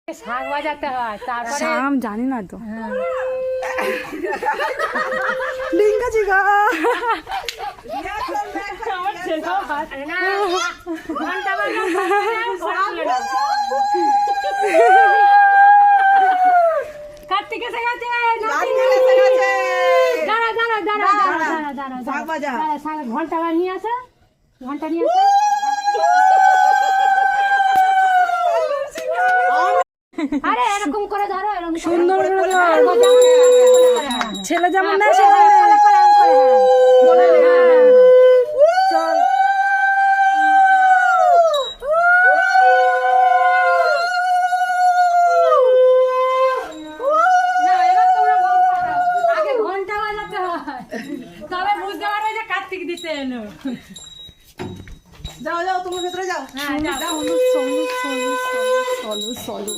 শাঁখ বাজাতে হয়, তারপরে শাম জানি না তো। ডিঙ্গা চিগা না ঘন্টা বাজাতে কার্তিক এসে গেছে, দাঁড়া দাঁড়া দাঁড়া দাঁড়া দাঁড়া দাঁড়া, ঘন্টা নিয়ে আসে, ঘন্টা নিয়ে আসে। আরে এরকম করে ধরো, এরকম সুন্দর করে ধর। ছেলে যেমন না চল আগে ঘন্টা বাজাতে হয়, তবে বুঝতে পারবে যে কার্তিক দিতে এলো। যাও যাও, তোমার ভেতরে যাও। হ্যাঁ যাও। চলো চলো চলো চলো চলো।